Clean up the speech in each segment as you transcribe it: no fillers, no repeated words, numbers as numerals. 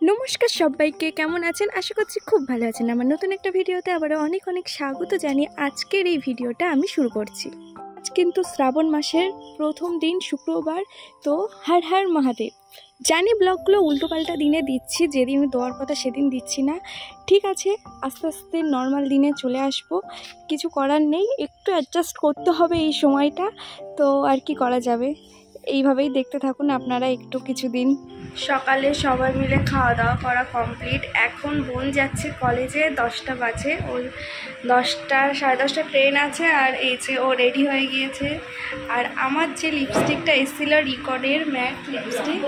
নমস্কার সবাইকে, কেমন আছেন? আশা করছি খুব ভালো আছেন। আমার নতুন একটা ভিডিওতে আবারও অনেক অনেক স্বাগত জানিয়ে আজকের এই ভিডিওটা আমি শুরু করছি। আজ কিন্তু শ্রাবণ মাসের প্রথম দিন, শুক্রবার। তো হর হর মহাদেব। জানি ব্লগগুলো উল্টোপাল্টা দিনে দিচ্ছি, যেদিন দেওয়ার কথা সেদিন দিচ্ছি না। ঠিক আছে, আস্তে আস্তে নর্মাল দিনে চলে আসবো, কিছু করার নেই, একটু অ্যাডজাস্ট করতে হবে এই সময়টা। তো আর কি করা যাবে, এইভাবেই দেখতে থাকুন আপনারা একটু কিছুদিন। সকালে সবাই মিলে খাওয়া দাওয়া করা কমপ্লিট। এখন বোন যাচ্ছে কলেজে, 10টা বাজে, ওর 10টা সাড়ে 10টা ট্রেন আছে। আর এই যে ও রেডি হয়ে গিয়েছে। আর আমার যে লিপস্টিকটা এসেছিল রিকর্ডের ম্যাট লিপস্টিক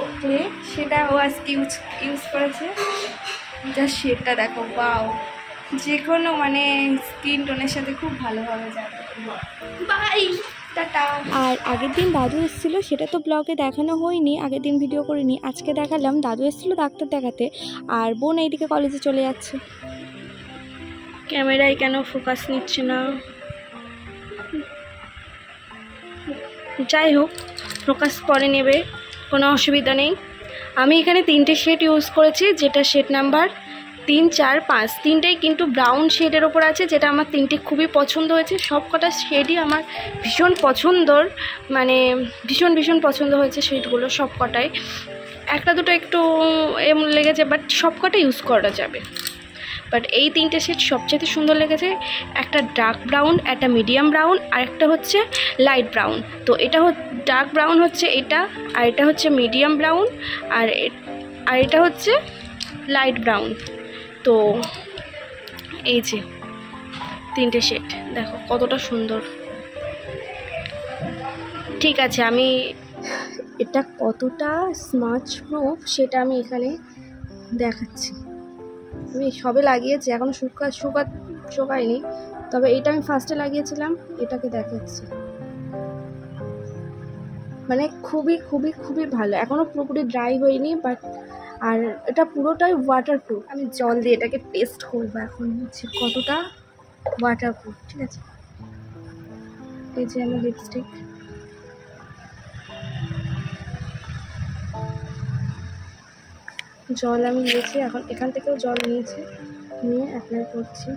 সেটা ও আজকে ইউজ করেছে। জাস্ট শেডটা দেখো, বাও, যে কোনো মানে স্কিন টোনের সাথে খুব ভালোভাবে যাবে। By, tata. আর আগের দিন দাদু এসেছিলো, সেটা তো ব্লগে দেখানো হয়নি, আগের দিন ভিডিও করিনি, আজকে দেখালাম। দাদু এসেছিলো ডাক্তার দেখাতে, আর বোন এইদিকে কলেজে চলে যাচ্ছে। ক্যামেরায় কেন ফোকাস নিচ্ছে না? যাই হোক, ফোকাস পরে নেবে, কোনো অসুবিধা নেই। আমি এখানে 3টে শেড ইউজ করেছি, যেটা শেড নাম্বার 3, 4, 5, 3টেই কিন্তু ব্রাউন শেডের ওপর আছে, যেটা আমার 3টে খুবই পছন্দ হয়েছে। সব কটা শেডই আমার ভীষণ পছন্দর, মানে ভীষণ পছন্দ হয়েছে শেডগুলো সব কটাই। একটা দুটো একটু এমন লেগেছে, বাট সব কটা ইউজ করা যাবে। বাট এই 3টে শেড সবচেয়ে সুন্দর লেগেছে। একটা ডার্ক ব্রাউন, একটা মিডিয়াম ব্রাউন, আর একটা হচ্ছে লাইট ব্রাউন। তো এটা ডার্ক ব্রাউন হচ্ছে এটা, আর এটা হচ্ছে মিডিয়াম ব্রাউন, আর এটা হচ্ছে লাইট ব্রাউন। তো এই যে 3টে শেড দেখো কতটা সুন্দর। ঠিক আছে, আমি এটা কতটা স্মাচ প্রুফ সেটা আমি এখানে দেখাচ্ছি। আমি সবে লাগিয়েছি, এখনও শুকায়নি, তবে এটা আমি ফার্স্টে লাগিয়েছিলাম, এটাকে দেখাচ্ছি। মানে খুবই ভালো, এখনও পুরোপুরি ড্রাই হয়নি, বাট আর এটা পুরোটাই ওয়াটারপ্রুফ। আমি জল দিয়ে এটাকে পেস্ট করবো এখন, হচ্ছে কতটা ওয়াটারপ্রুফ। ঠিক আছে, এই যে আমার লিপস্টিক, জল আমি নিয়েছি, এখন এখান থেকেও জল নিয়েছি, নিয়ে অ্যাপ্লাই করছি।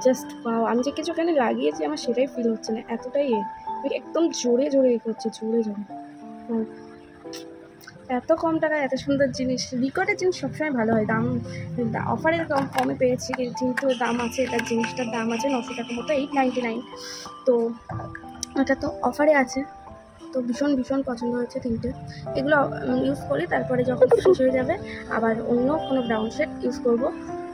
জাস্ট পাও, আমি যে কিছু এখানে লাগিয়েছি আমার সেটাই ফিল হচ্ছে না, এতটাই একদম জোরে করছে, জোরে। এত কম টাকায় এত সুন্দর জিনিস, রিকর্ডের জিনিস সবসময় ভালো হয়। দাম অফারে কমে পেয়েছি, কিন্তু দাম আছে, এটার জিনিসটার দাম আছে 900 টাকা মতো, 899। তো এটা তো অফারে আছে, তো ভীষণ পছন্দ হয়েছে 3টে। এগুলো ইউজ করি, তারপরে যখন শেষ হয়ে যাবে আবার অন্য কোনো ব্রাউন শেড ইউজ করব,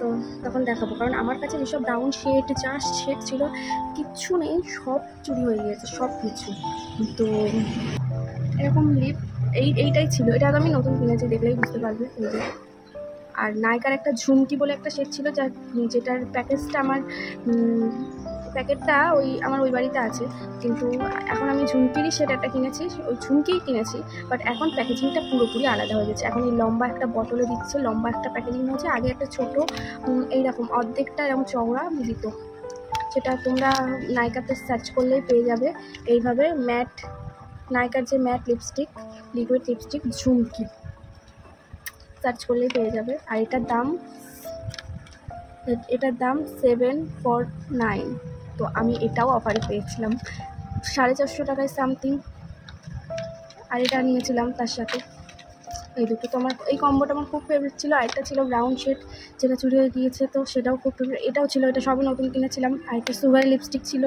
তো তখন দেখাবো। কারণ আমার কাছে যেসব ব্রাউন শেড, জাস্ট শেড ছিল, কিচ্ছু নেই, সব চুরি হয়ে গিয়েছে, সব কিছু। তো এরকম লিপ এইটাই ছিল, এটা আমি নতুন কিনেছি, দেখলেই বুঝতে পারবে। আর নাইকার একটা ঝুমকি বলে একটা শেড ছিল, যেটার প্যাকেজটা আমার ওই বাড়িতে আছে, কিন্তু এখন আমি ঝুমকিরই শেড একটা কিনেছি, ওই ঝুমকিই কিনেছি, বাট এখন প্যাকেজিংটা পুরোপুরি আলাদা হয়ে গেছে। এখন এই লম্বা একটা বটলে দিচ্ছে, লম্বা একটা প্যাকেজিং হয়েছে। আগে একটা ছোটো এইরকম অর্ধেকটা এরকম চওড়া দিত, সেটা তোমরা নাইকাতে সার্চ করলেই পেয়ে যাবে। এইভাবে নাইকার যে mat lipstick, liquid lipstick Jhumki search করলেই পেয়ে যাবে। আর এটার দাম 749। তো আমি এটাও অফারে পেয়েছিলাম 450 টাকায় সামথিং, আর এটা নিয়েছিলাম তার সাথে। এই দুটো তো আমার, এই কম্বোটা আমার খুব ফেভারিট ছিল। আরেকটা ছিল ব্রাউন শেড, যেটা চুরি হয়ে গিয়েছে, তো সেটাও খুব ফেভারিট। এটাও ছিল, এটা সবই নতুন কিনেছিলাম। আর একটা সুগার লিপস্টিক ছিল,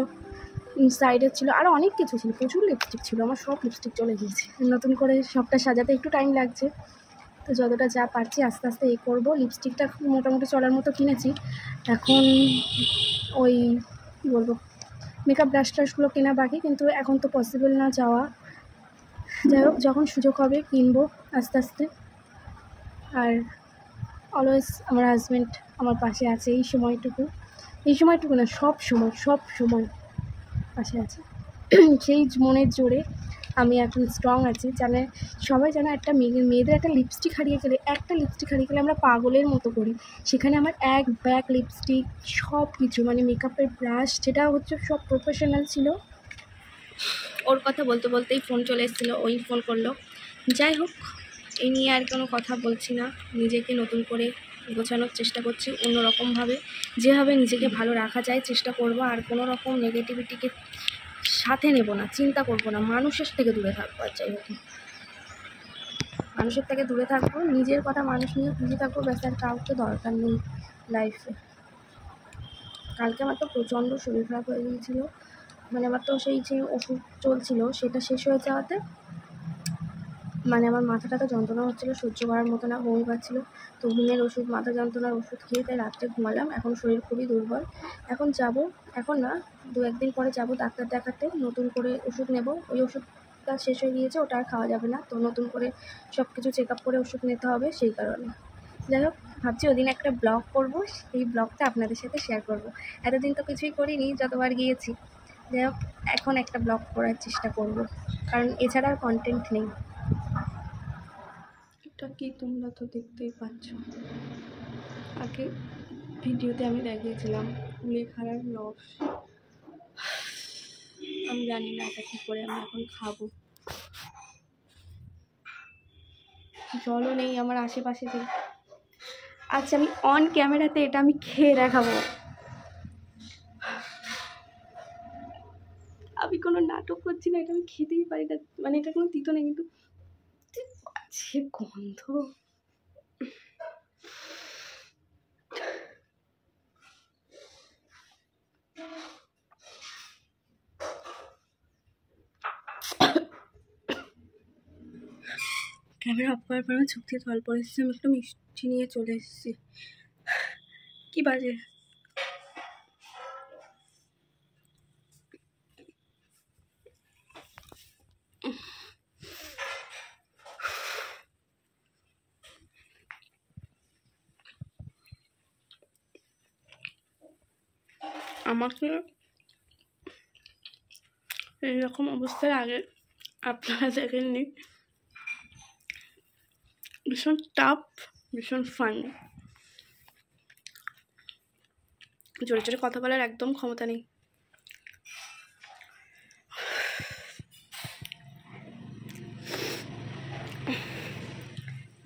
সাইডের ছিল, আরও অনেক কিছু ছিল, প্রচুর লিপস্টিক ছিল। আমার সব লিপস্টিক চলে গিয়েছে, নতুন করে সবটা সাজাতে একটু টাইম লাগছে। তো যতটা যা পারছি আস্তে আস্তে এই করবো। লিপস্টিকটা মোটামুটি চলার মতো কিনেছি। এখন ওই কী বলবো, মেকআপ ব্রাশগুলো কেনা বাকি, কিন্তু এখন তো পসিবল না যাওয়া। যাই হোক, যখন সুযোগ হবে কিনবো আস্তে আস্তে। আর অলওয়েজ আমার হাজব্যান্ড আমার পাশে আছে, এই সময়টুকু না, সব সময় পাশে আছে। সেই মনের জোরে আমি এখন স্ট্রং আছি। সবাই জানে একটা মেয়েদের একটা লিপস্টিক হারিয়ে গেলে আমরা পাগলের মতো করি। সেখানে আমার এক ব্যাগ লিপস্টিক, সব কিছু, মানে মেকআপের ব্রাশ, যেটা হচ্ছে সব প্রফেশনাল ছিল, ওর কথা বলতে বলতেই ফোন চলে এসেছিলো, ওই ফোন করলো। যাই হোক, এই নিয়ে আর কোনো কথা বলছি না। নিজেকে নতুন করে গোছানোর চেষ্টা করছি অন্যরকমভাবে, যেভাবে নিজেকে ভালো রাখা যায় চেষ্টা করব। আর কোনো রকম নেগেটিভিটিকে সাথে নেব না, চিন্তা করব না, মানুষের থেকে দূরে থাকবো। আর যাই হোক, মানুষের থেকে দূরে থাকবো, নিজের কথা মানুষ নিয়ে খুঁজে থাকবো, ব্যাস। আর কাউকে দরকার নেই লাইফে। কালকে আমার তো প্রচণ্ড শরীর খারাপ হয়ে গিয়েছিলো, মানে আমার তো সেই যে ওষুধ চলছিল সেটা শেষ হয়ে যাওয়াতে মানে আমার মাথাটা তো যন্ত্রণা হচ্ছিলো, সহ্য করার মতো না, বমি পাচ্ছিলো। তো ঘুমের ওষুধ, মাথা যন্ত্রণার ওষুধ খেয়ে তাই রাত্রে ঘুমালাম। এখন শরীর খুবই দুর্বল। এখন যাব, এখন না, 2-1 দিন পরে যাব ডাক্তার দেখাতে, নতুন করে ওষুধ নেব। ওই ওষুধটা শেষ হয়ে গিয়েছে, ওটা আর খাওয়া যাবে না। তো নতুন করে সব কিছু চেক আপ করে ওষুধ নিতে হবে, সেই কারণে। যাই হোক, ভাবছি ওদিন একটা ব্লগ করব, সেই ব্লগটা আপনাদের সাথে শেয়ার করব। এতদিন তো কিছুই করিনি, যতবার গিয়েছি। যাই হোক, এখন একটা ব্লগ করার চেষ্টা করব, কারণ এছাড়া আর কন্টেন্ট নেই। এটা কি তোমরা তো দেখতেই পাচ্ছ, আগে ভিডিওতে আমি দেখিয়েছিলাম কুলেখাড়ার রস। আমি জানি না এটা কী করে আমি এখন খাবো, জলও নেই আমার আশেপাশে যে। আচ্ছা, আমি অন ক্যামেরাতে এটা আমি খেয়ে দেখাবো। আমি কোনো নাটক করছি না, এটা আমি খেতেই পারি না, মানে এটা কোনো তিতো নেই, কিন্তু আছে গন্ধ। ক্যামেরা অফ করার পর আমার চোখ দিয়ে জল পড়ে এসেছে। আমি একটু মিষ্টি নিয়ে চলে এসেছি। কি বাজে, আমাকে এইরকম অবস্থায় আগে আপনারা দেখেননি। ভীষণ টাফ, ভীষণ ফান। জোরে জোরে কথা বলার একদম ক্ষমতা নেই।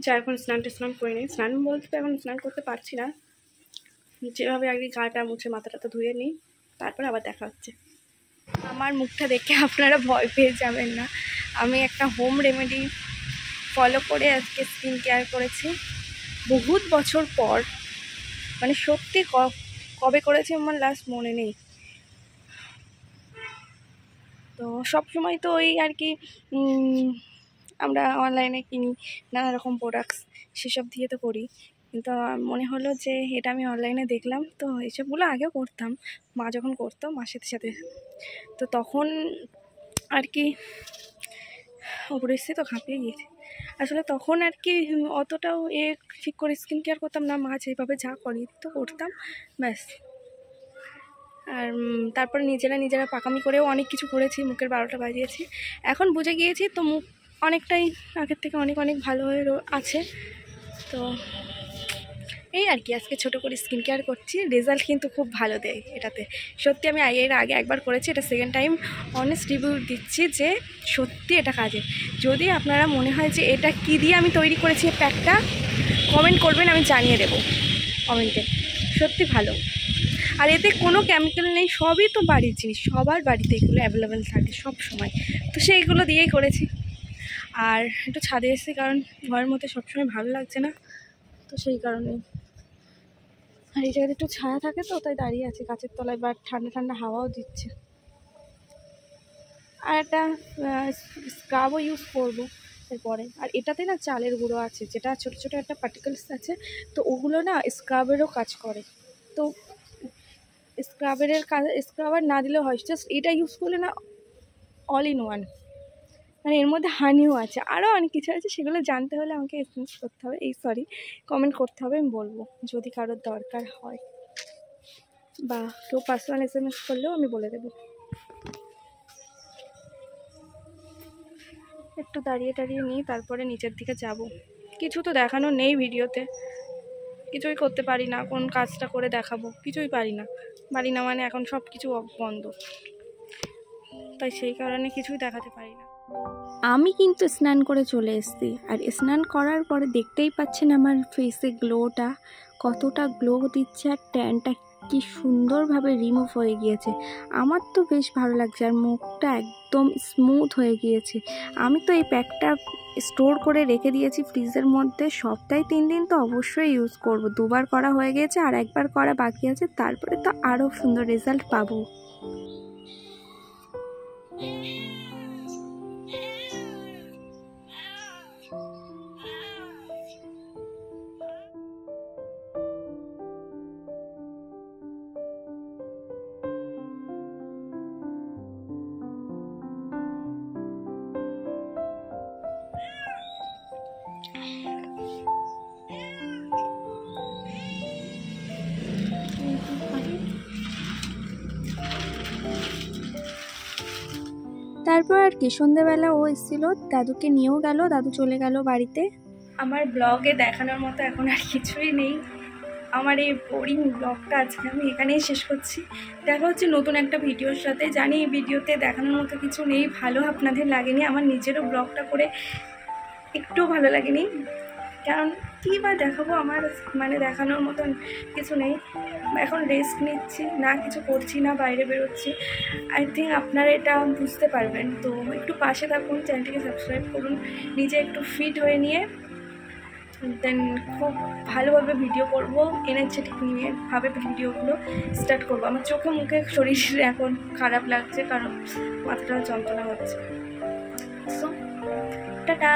যা এখন স্নান করে নিই। স্নান বলতে এখন স্নান করতে পারছি না, যেভাবে আগে গাটা মুছে মাথাটা তো ধুয়ে নিই, তারপর আবার দেখা হচ্ছে। আমার মুখটা দেখে আপনারা ভয় পেয়ে যাবেন না, আমি একটা হোম রেমেডি ফলো করে আজকে স্কিন কেয়ার করেছি বহুত বছর পর। মানে সত্যি কবে করেছি আমার লাস্ট মনে নেই। তো সব সময় তো ওই আর কি আমরা অনলাইনে কিনি নানা রকম প্রোডাক্টস, সেসব দিয়ে তো করি। কিন্তু মনে হলো যে এটা আমি অনলাইনে দেখলাম, তো এইসবগুলো আগেও করতাম, মা যখন করতো মার সাথে সাথে। তো তখন আর কি ওপরে এসে তো ঘাঁপিয়ে গিয়েছি আসলে। তখন আর কি অতটাও ঠিক করে স্কিন কেয়ার করতাম না, মা যেভাবে যা করি তো করতাম, ব্যাস। আর তারপরে নিজেরা পাকামি করেও অনেক কিছু করেছি, মুখের 12টা বাজিয়েছি। এখন বুঝে গিয়েছি, তো মুখ অনেকটাই আগের থেকে অনেক ভালো হয়ে আছে। তো এই আর কি, আজকে ছোটো করে স্কিন কেয়ার করছি। রেজাল্ট কিন্তু খুব ভালো দেয় এটাতে, সত্যি। আমি এর আগে একবার করেছি, এটা সেকেন্ড টাইম অনেস্ট রিভিউ দিচ্ছি যে সত্যি এটা কাজে। যদি আপনারা মনে হয় যে এটা কী দিয়ে আমি তৈরি করেছি এই প্যাকটা, কমেন্ট করবেন, আমি জানিয়ে দেবো কমেন্টে। সত্যি ভালো, আর এতে কোনো কেমিক্যাল নেই, সবই তো বাড়ির জিনিস, সবার বাড়িতে এগুলো অ্যাভেলেবেল থাকে সব সময়, তো সেইগুলো দিয়েই করেছি। আর একটু ছাদে এসেছি, কারণ ঘরের মধ্যে সবসময় ভালো লাগছে না, তো সেই কারণে। আর এই জায়গাতে একটু ছায়া থাকে, তো তাই দাঁড়িয়ে আছে গাছের তলায়, বা ঠান্ডা ঠান্ডা হাওয়াও দিচ্ছে। আর একটা স্ক্রাবও ইউজ করবো এরপরে। আর এটাতে না চালের গুঁড়ো আছে, যেটা ছোটো ছোটো একটা পার্টিকেলস আছে, তো ওগুলো না স্ক্রাবেরও কাজ করে। তো স্ক্রাবার না দিলেও হয়, জাস্ট এটা ইউজ করলে না অল ইন ওয়ান। মানে এর মধ্যে হানিও আছে, আরও অনেক কিছু আছে, সেগুলো জানতে হলে আমাকে এসএমএস করতে হবে, কমেন্ট করতে হবে, আমি বলবো যদি কারোর দরকার হয়, বা কেউ পার্সোনাল এসএমএস করলেও আমি বলে দেবো। একটু দাঁড়িয়ে নিই, তারপরে নিচের দিকে যাব। কিছু তো দেখানো নেই ভিডিওতে, কিছুই করতে পারি না, কোন কাজটা করে দেখাবো, কিছুই পারি না মানে এখন সব কিছু বন্ধ। তাই সেই কারণে কিছুই দেখাতে পারি না। আমি কিন্তু স্নান করে চলে এসেছি, আর স্নান করার পরে দেখতেই পাচ্ছেন আমার ফেসে গ্লোটা কতটা গ্লো দিচ্ছে, আর ট্যানটা কি সুন্দরভাবে রিমুভ হয়ে গিয়েছে। আমার তো বেশ ভালো লাগছে, আর মুখটা একদম স্মুথ হয়ে গিয়েছে। আমি তো এই প্যাকটা স্টোর করে রেখে দিয়েছি ফ্রিজের মধ্যে, সপ্তাহে 3 দিন তো অবশ্যই ইউজ করব। 2বার করা হয়ে গেছে, আর 1বার করা বাকি আছে, তারপরে তো আরও সুন্দর রেজাল্ট পাবো। তারপর আর কি সন্ধ্যেবেলা ও এসেছিলো, দাদুকে নিয়েও গেল, দাদু চলে গেল বাড়িতে। আমার ব্লগে দেখানোর মতো এখন আর কিছুই নেই। আমার এই বোরিং ব্লগটা আজকে আমি এখানেই শেষ করছি। দেখা হচ্ছে নতুন একটা ভিডিওর সাথে। জানি এই ভিডিওতে দেখানোর মতো কিছু নেই, ভালো আপনাদের লাগেনি, আমার নিজেরও ব্লগটা করে একটুও ভালো লাগেনি, কারণ কী বা দেখাবো, আমার মানে দেখানোর মতন কিছু নেই। এখন রেস্ট নিচ্ছি, না কিছু করছি, না বাইরে বেরোচ্ছি। আই থিঙ্ক আপনারা এটা বুঝতে পারবেন। তো একটু পাশে থাকুন, চ্যানেলটিকে সাবস্ক্রাইব করুন, নিজে একটু ফিট হয়ে নিয়ে দেন খুব ভালোভাবে ভিডিও করবো, এনার্জেটিক নিয়ে ভাবে ভিডিওগুলো স্টার্ট করবো। আমার চোখে মুখে শরীর এখন খারাপ লাগছে, কারণ মাথাটা যন্ত্রণা হচ্ছে। So tata.